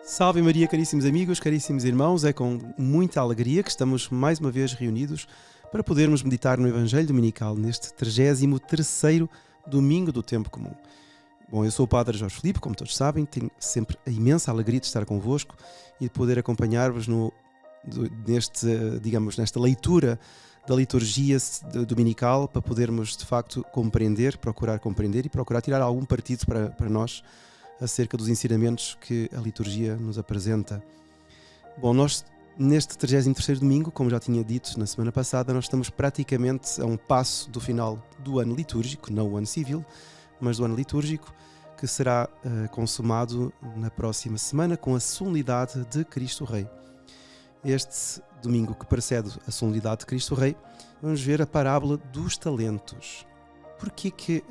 Salve Maria, caríssimos amigos, caríssimos irmãos, é com muita alegria que estamos mais uma vez reunidos para podermos meditar no Evangelho Dominical neste 33º domingo do tempo comum. Bom, eu sou o Padre Jorge Filipe, como todos sabem, tenho sempre a imensa alegria de estar convosco e de poder acompanhar-vos nesta leitura da liturgia dominical para podermos de facto procurar compreender e procurar tirar algum partido para nós acerca dos ensinamentos que a liturgia nos apresenta. Bom, nós neste 33º domingo, como já tinha dito na semana passada, nós estamos praticamente a um passo do final do ano litúrgico, não o ano civil, mas do ano litúrgico, que será consumado na próxima semana com a solenidade de Cristo Rei. Este domingo que precede a solenidade de Cristo Rei, vamos ver a parábola dos talentos. Porquê que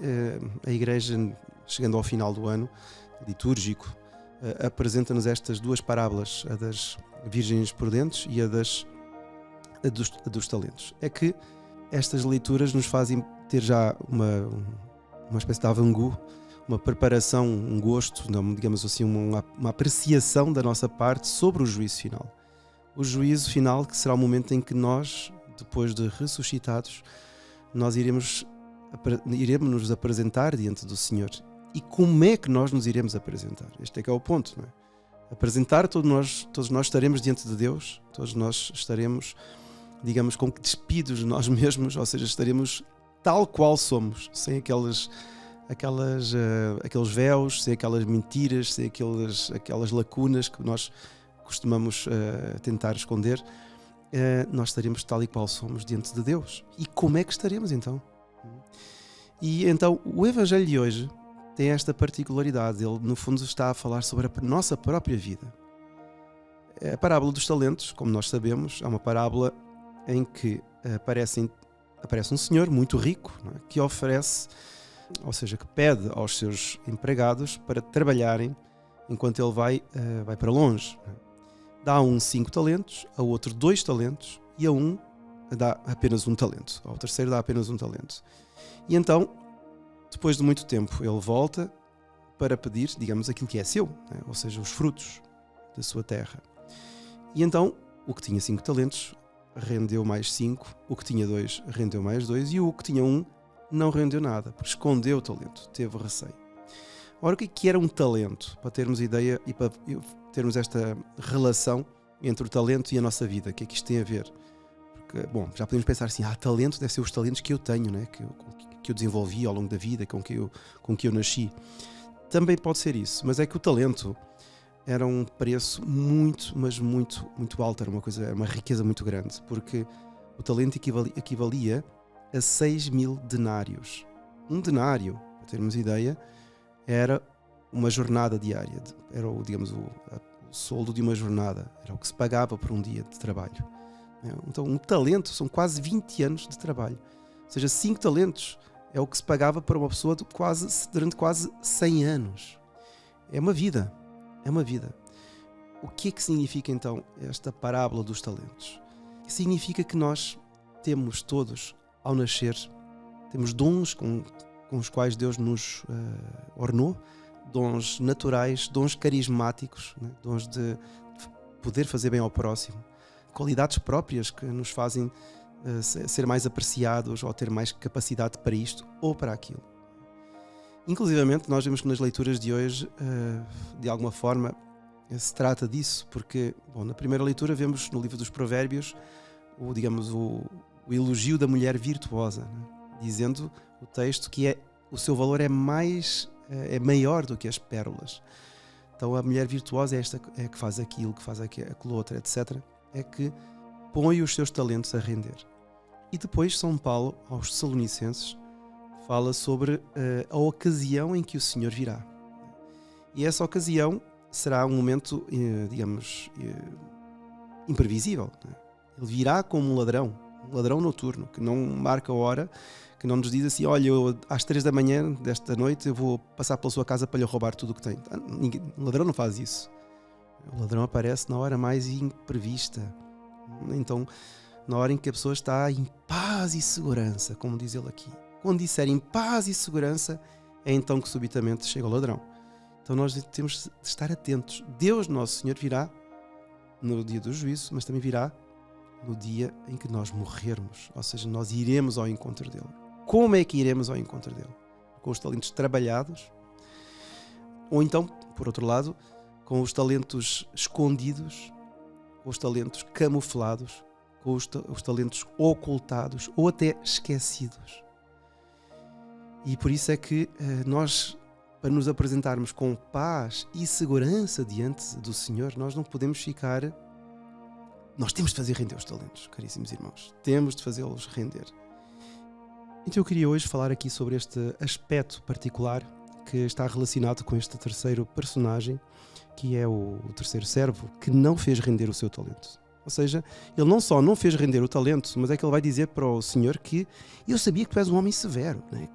a Igreja, chegando ao final do ano litúrgico, apresenta-nos estas duas parábolas, a das Virgens Prudentes e a dos talentos? É que estas leituras nos fazem ter já uma espécie de avant-goût, uma preparação, um gosto, digamos assim, uma apreciação da nossa parte sobre o juízo final. O juízo final, que será o momento em que nós, depois de ressuscitados, nós iremos nos apresentar diante do Senhor. E como é que nós nos iremos apresentar? Este é que é o ponto, não é? Apresentar, todos nós estaremos diante de Deus, todos nós estaremos, digamos, despidos de nós mesmos, ou seja, estaremos tal qual somos, sem aqueles véus, sem aquelas mentiras, sem aquelas lacunas que nós costumamos tentar esconder. Nós estaremos tal e qual somos diante de Deus. E como é que estaremos então? E então o Evangelho de hoje tem esta particularidade. Ele no fundo está a falar sobre a nossa própria vida. A parábola dos talentos, como nós sabemos, é uma parábola em que aparece um senhor muito rico, não é? Que oferece, ou seja, que pede aos seus empregados para trabalharem enquanto ele vai para longe. Dá a um 5 talentos, a outro 2 talentos e a um dá apenas 1 talento. Ao terceiro dá apenas 1 talento. E então, depois de muito tempo, ele volta para pedir, digamos, aquilo que é seu, né? Ou seja, os frutos da sua terra. E então, o que tinha 5 talentos rendeu mais 5, o que tinha 2 rendeu mais 2 e o que tinha 1 não rendeu nada, porque escondeu o talento, teve receio. Ora, o que era um talento? Para termos ideia e para termos esta relação entre o talento e a nossa vida, o que é que isto tem a ver? Porque, bom, já podemos pensar assim, talento deve ser os talentos que eu tenho, né? que eu desenvolvi ao longo da vida, com que eu nasci. Também pode ser isso, mas é que o talento era um preço muito, mas muito, muito alto, era uma riqueza muito grande, porque o talento equivalia a 6.000 denários. Um denário, para termos ideia, era uma jornada diária, era o soldo de uma jornada, era o que se pagava por um dia de trabalho. Então um talento são quase 20 anos de trabalho, ou seja, 5 talentos é o que se pagava para uma pessoa durante quase 100 anos. É uma vida. O que é que significa então esta parábola dos talentos? Significa que nós temos todos, ao nascer, temos dons com os quais Deus nos ornou, dons naturais, dons carismáticos, né? Dons de poder fazer bem ao próximo, qualidades próprias que nos fazem ser mais apreciados ou ter mais capacidade para isto ou para aquilo. Inclusivamente, nós vemos que nas leituras de hoje, de alguma forma, se trata disso, porque, bom, na primeira leitura vemos no livro dos Provérbios o elogio da mulher virtuosa, né? Dizendo o texto que o seu valor é maior do que as pérolas. Então a mulher virtuosa é que faz aquilo, aquilo outro, etc. É que põe os seus talentos a render. E depois São Paulo, aos Tessalonicenses, fala sobre a ocasião em que o Senhor virá. E essa ocasião será um momento, imprevisível, né? Ele virá como um ladrão noturno, que não marca a hora, que não nos diz assim, olha, às 3 da manhã desta noite eu vou passar pela sua casa para lhe roubar tudo o que tem. O ladrão não faz isso. O ladrão aparece na hora mais imprevista. Então, na hora em que a pessoa está em paz e segurança, como diz ele aqui. Quando disser em paz e segurança, é então que subitamente chega o ladrão. Então nós temos de estar atentos. Deus, nosso Senhor, virá no dia do juízo, mas também virá no dia em que nós morrermos. Ou seja, nós iremos ao encontro dele. Como é que iremos ao encontro dele? Com os talentos trabalhados? Ou então, por outro lado, com os talentos escondidos, com os talentos camuflados, com os talentos ocultados ou até esquecidos. E por isso é que nós, para nos apresentarmos com paz e segurança diante do Senhor, nós não podemos ficar... Nós temos de fazer render os talentos, caríssimos irmãos. Temos de fazê-los render. Então eu queria hoje falar aqui sobre este aspecto particular que está relacionado com este terceiro personagem, que é o terceiro servo, que não fez render o seu talento. Ou seja, ele não só não fez render o talento, mas é que ele vai dizer para o Senhor que eu sabia que tu és um homem severo, né?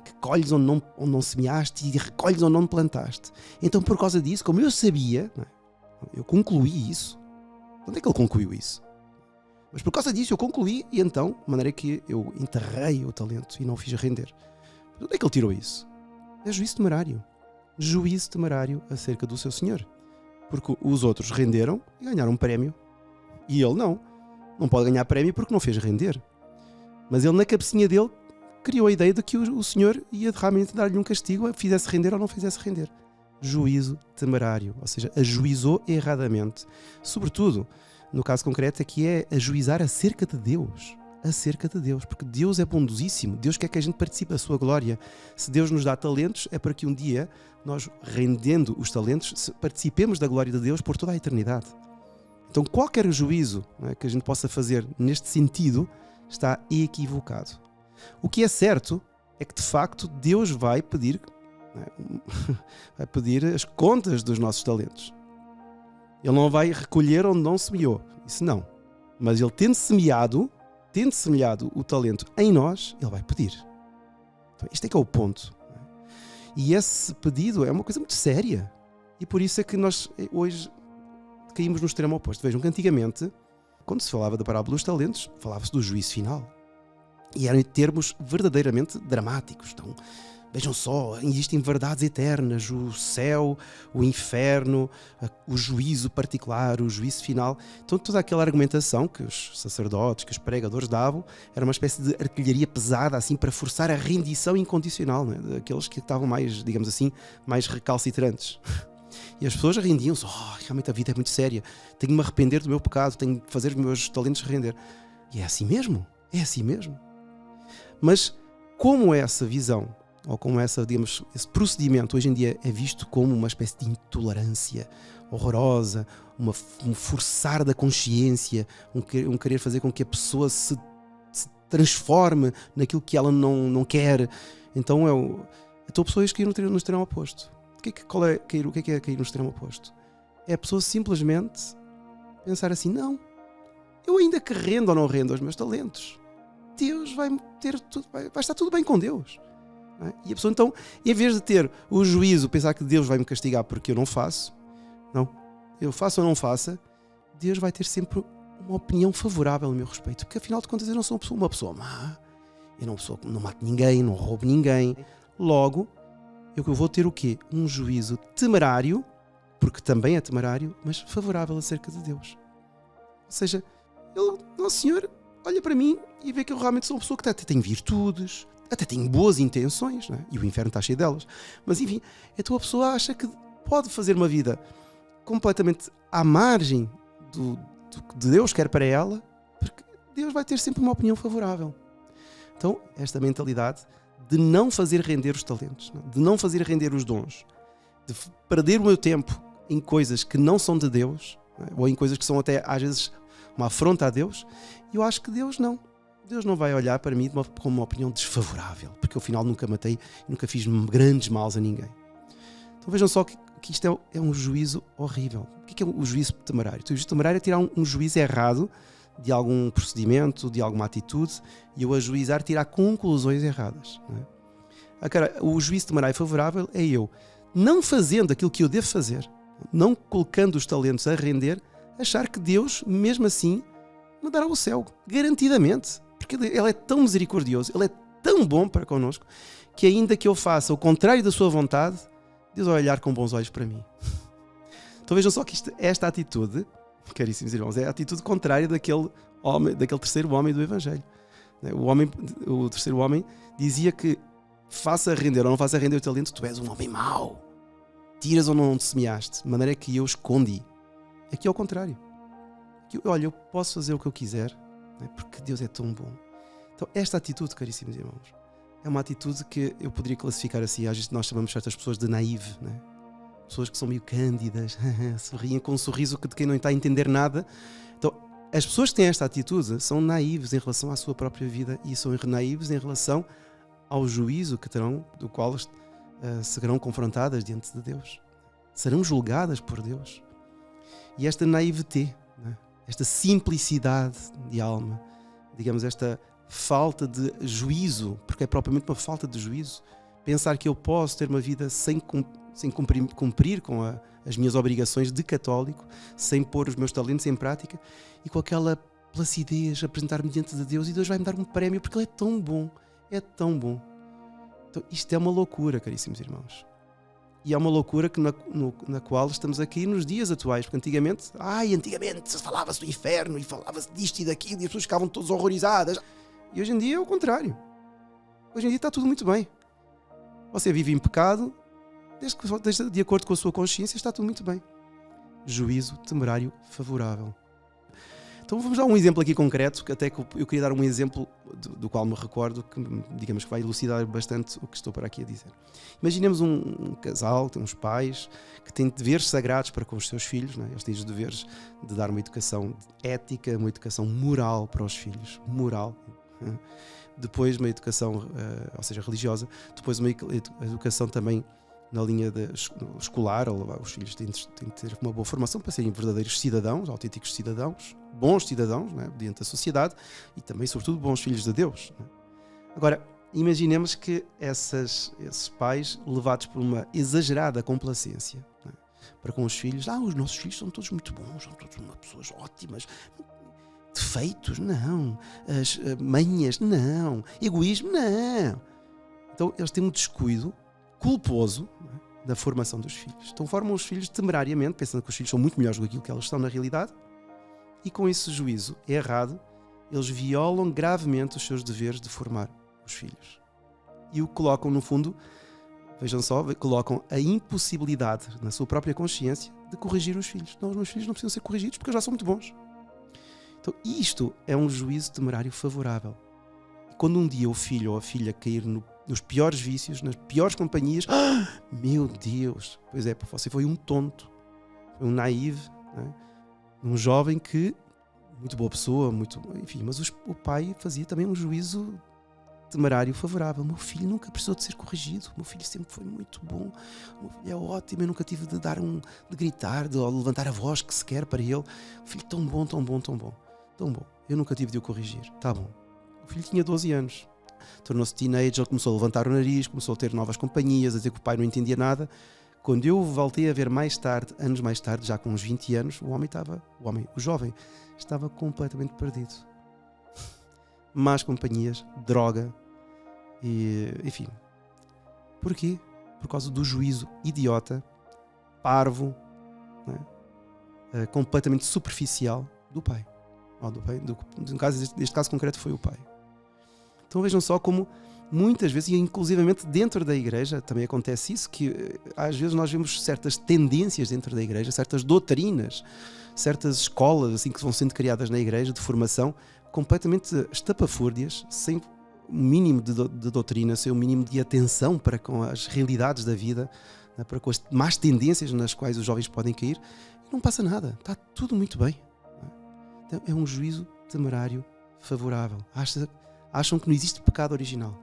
Que colhes onde não semeaste e recolhes onde não plantaste. Então, por causa disso, como eu sabia, né? Eu concluí isso. Onde é que ele concluiu isso? Mas por causa disso eu concluí e então, de maneira que eu enterrei o talento e não o fiz render. Onde é que ele tirou isso? É juízo temerário. Juízo temerário acerca do seu Senhor. Porque os outros renderam e ganharam um prémio. E ele não. Não pode ganhar prémio porque não fez render. Mas ele, na cabecinha dele, criou a ideia de que o Senhor ia realmente dar-lhe um castigo, fizesse render ou não fizesse render. Juízo temerário. Ou seja, ajuizou erradamente. Sobretudo, no caso concreto, aqui é ajuizar acerca de Deus. Acerca de Deus. Porque Deus é bondosíssimo. Deus quer que a gente participe da sua glória. Se Deus nos dá talentos, é para que um dia nós, rendendo os talentos, participemos da glória de Deus por toda a eternidade. Então qualquer juízo, né, que a gente possa fazer neste sentido está equivocado. O que é certo é que de facto Deus vai pedir, né, vai pedir as contas dos nossos talentos. Ele não vai recolher onde não semeou, isso não. Mas ele tendo semeado o talento em nós, ele vai pedir. Então, este é que é o ponto. E esse pedido é uma coisa muito séria. E por isso é que nós hoje caímos no extremo oposto. Vejam que antigamente, quando se falava da parábola dos talentos, falava-se do juízo final. E eram termos verdadeiramente dramáticos. Então, vejam só, existem verdades eternas, o céu, o inferno, o juízo particular, o juízo final. Então toda aquela argumentação que os sacerdotes, que os pregadores davam, era uma espécie de artilharia pesada assim para forçar a rendição incondicional, né? Daqueles que estavam mais, digamos assim, mais recalcitrantes. E as pessoas rendiam-se, realmente a vida é muito séria, tenho de me arrepender do meu pecado, tenho de fazer os meus talentos render. E é assim mesmo. Mas como essa visão, ou como digamos, esse procedimento hoje em dia é visto como uma espécie de intolerância horrorosa, um forçar da consciência, um querer fazer com que a pessoa se transforme naquilo que ela não quer. Então a pessoa cair no extremo oposto. O que é cair no extremo oposto? É a pessoa simplesmente pensar assim, não, eu ainda que rendo ou não rendo os meus talentos, Deus vai estar tudo bem com Deus. Não é? E a pessoa então, em vez de ter o juízo, pensar que Deus vai me castigar porque eu não faço, não, eu faço ou não faça, Deus vai ter sempre uma opinião favorável a meu respeito, porque afinal de contas eu não sou uma pessoa má, eu não mato ninguém, não roubo ninguém, logo eu vou ter o quê? Um juízo temerário, porque também é temerário, mas favorável acerca de Deus. Ou seja, Nosso Senhor olha para mim e vê que eu realmente sou uma pessoa que até tem virtudes, até tem boas intenções, não é? E o inferno está cheio delas. Mas enfim, então a pessoa acha que pode fazer uma vida completamente à margem do que Deus quer para ela, porque Deus vai ter sempre uma opinião favorável. Então, esta mentalidade de não fazer render os talentos, de não fazer render os dons, de perder o meu tempo em coisas que não são de Deus, ou em coisas que são até às vezes uma afronta a Deus, eu acho que Deus não vai olhar para mim com uma opinião desfavorável, porque eu afinal nunca matei, nunca fiz grandes males a ninguém. Então vejam só que isto é um juízo horrível. O que é o juízo temerário? O juízo temerário é tirar um juízo errado de algum procedimento, de alguma atitude, e eu ajuizar, tirar conclusões erradas. Não é? O juízo temerário favorável é eu, não fazendo aquilo que eu devo fazer, não colocando os talentos a render, achar que Deus, mesmo assim, me dará o céu, garantidamente. Porque Ele é tão misericordioso, Ele é tão bom para connosco, que ainda que eu faça o contrário da sua vontade, Deus vai olhar com bons olhos para mim. Então vejam só que esta atitude, caríssimos irmãos, é a atitude contrária daquele terceiro homem do Evangelho. O terceiro homem dizia que faça render ou não faça render o talento, tu és um homem mau. Tiras ou não te semeaste, de maneira que eu escondi. Aqui é o contrário. Aqui, olha, eu posso fazer o que eu quiser, porque Deus é tão bom. Então esta atitude, caríssimos irmãos, é uma atitude que eu poderia classificar assim. Às vezes nós chamamos certas pessoas de naive, pessoas que são meio cândidas, sorriem com um sorriso de quem não está a entender nada. Então as pessoas que têm esta atitude são naíves em relação à sua própria vida e são naíves em relação ao juízo que terão, do qual serão confrontadas diante de Deus. Serão julgadas por Deus. E esta naivete, esta simplicidade de alma, digamos, esta falta de juízo, porque é propriamente uma falta de juízo, pensar que eu posso ter uma vida sem cumprir com as minhas obrigações de católico, sem pôr os meus talentos em prática e com aquela placidez apresentar-me diante de Deus, e Deus vai me dar um prémio porque Ele é tão bom, é tão bom. Então isto é uma loucura, caríssimos irmãos. E é uma loucura na qual estamos aqui nos dias atuais, porque antigamente falava-se do inferno e falava-se disto e daquilo e as pessoas ficavam todas horrorizadas. E hoje em dia é o contrário. Hoje em dia está tudo muito bem. Você vive em pecado, desde de acordo com a sua consciência, está tudo muito bem. Juízo temerário favorável. Então vamos dar um exemplo aqui concreto, que até que eu queria dar um exemplo do qual me recordo, que digamos que vai elucidar bastante o que estou para aqui a dizer. Imaginemos um casal, tem uns pais que têm deveres sagrados para com os seus filhos, eles têm os deveres de dar uma educação ética, uma educação moral para os filhos, moral. Depois uma educação, ou seja, religiosa, depois uma educação também na linha escolar. Os filhos têm de ter uma boa formação para serem verdadeiros cidadãos, autênticos cidadãos, bons cidadãos, diante da sociedade, e também, sobretudo, bons filhos de Deus. Agora, imaginemos que esses pais, levados por uma exagerada complacência para com os filhos, os nossos filhos são todos muito bons, são todos pessoas ótimas. Defeitos? Não. As manhas? Não. Egoísmo? Não. Então eles têm um descuido culposo da formação dos filhos. Então formam os filhos temerariamente, pensando que os filhos são muito melhores do que aquilo que eles são na realidade, e com esse juízo errado, eles violam gravemente os seus deveres de formar os filhos. E o colocam, no fundo, vejam só, colocam a impossibilidade na sua própria consciência de corrigir os filhos. Não, os meus filhos não precisam ser corrigidos porque já são muito bons. Então isto é um juízo temerário favorável. E quando um dia o filho ou a filha cair nos piores vícios, nas piores companhias, meu Deus, pois é, você foi um tonto, foi um naive, um jovem que, muito boa pessoa, enfim, mas o pai fazia também um juízo temerário favorável. O meu filho nunca precisou de ser corrigido, o meu filho sempre foi muito bom, o meu filho é ótimo, eu nunca tive de gritar, de levantar a voz que se quer para ele. O filho tão bom, tão bom, tão bom, tão bom, eu nunca tive de o corrigir. Tá bom. O filho tinha 12 anos, tornou-se teenager, começou a levantar o nariz, começou a ter novas companhias, a dizer que o pai não entendia nada. Quando eu voltei a ver anos mais tarde, já com uns 20 anos, o jovem estava completamente perdido. Más companhias, droga, e, enfim. Porquê? Por causa do juízo idiota, parvo, completamente superficial do pai. Neste caso concreto foi o pai. Então vejam só como muitas vezes, e inclusivamente dentro da igreja também acontece isso, que às vezes nós vemos certas tendências dentro da igreja, certas doutrinas, certas escolas assim que vão sendo criadas na igreja de formação, completamente estapafúrdias, sem o mínimo de doutrina, sem o mínimo de atenção para com as realidades da vida, para com as más tendências nas quais os jovens podem cair, e não passa nada, está tudo muito bem. Então, é um juízo temerário favorável. Acham que não existe pecado original.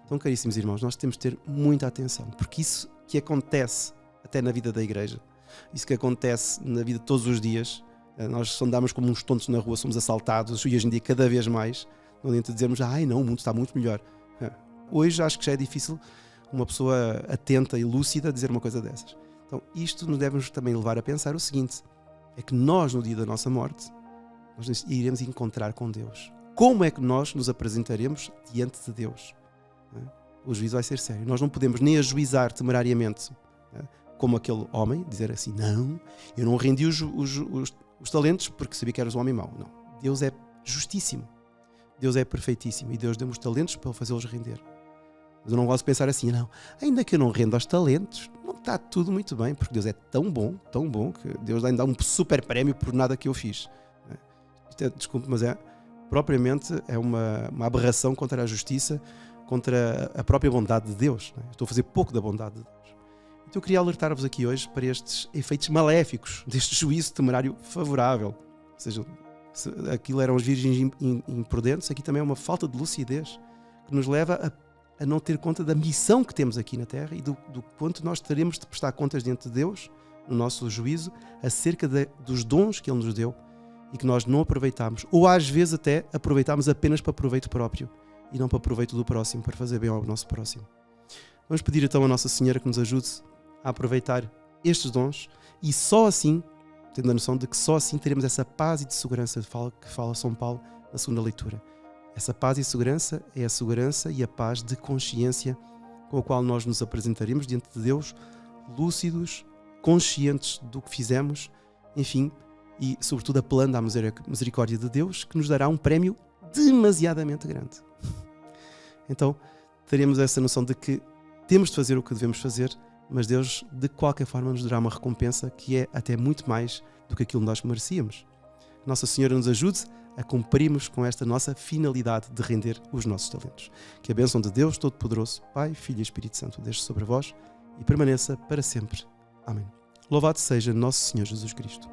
Então, caríssimos irmãos, nós temos de ter muita atenção, porque isso que acontece até na vida da igreja, isso que acontece na vida de todos os dias, nós andamos como uns tontos na rua, somos assaltados, e hoje em dia cada vez mais, não adianta dizermos, não, o mundo está muito melhor. Hoje acho que já é difícil uma pessoa atenta e lúcida dizer uma coisa dessas. Então isto nos deve também levar a pensar o seguinte, é que nós no dia da nossa morte, nós iremos encontrar com Deus. Como é que nós nos apresentaremos diante de Deus? O juízo vai ser sério. Nós não podemos nem ajuizar temerariamente Como aquele homem, dizer assim, não, eu não rendi os talentos porque sabia que eras um homem mau. Não, Deus é justíssimo, Deus é perfeitíssimo e Deus deu-me os talentos para fazê-los render. Mas eu não gosto de pensar assim, não, ainda que eu não renda aos talentos, não está tudo muito bem, porque Deus é tão bom, que Deus ainda dá um super prémio por nada que eu fiz. Isto desculpe, mas propriamente é uma aberração contra a justiça, contra a própria bondade de Deus. Estou a fazer pouco da bondade de Deus. Então eu queria alertar-vos aqui hoje para estes efeitos maléficos deste juízo temerário favorável. Ou seja, se aquilo eram os virgens imprudentes, aqui também é uma falta de lucidez que nos leva a não ter conta da missão que temos aqui na Terra e do quanto nós teremos de prestar contas diante de Deus, no nosso juízo, acerca dos dons que Ele nos deu e que nós não aproveitamos, ou às vezes até aproveitamos apenas para proveito próprio e não para proveito do próximo, para fazer bem ao nosso próximo. Vamos pedir então a Nossa Senhora que nos ajude a aproveitar estes dons e só assim, tendo a noção de que só assim teremos essa paz e de segurança que fala São Paulo na segunda leitura. Essa paz e segurança é a segurança e a paz de consciência com a qual nós nos apresentaremos diante de Deus, lúcidos, conscientes do que fizemos, enfim, e sobretudo apelando à misericórdia de Deus, que nos dará um prémio demasiadamente grande. Então, teremos essa noção de que temos de fazer o que devemos fazer, mas Deus, de qualquer forma, nos dará uma recompensa que é até muito mais do que aquilo que nós merecíamos. Nossa Senhora nos ajude a cumprirmos com esta nossa finalidade de render os nossos talentos. Que a bênção de Deus Todo-Poderoso, Pai, Filho e Espírito Santo, deixe sobre vós e permaneça para sempre. Amém. Louvado seja Nosso Senhor Jesus Cristo.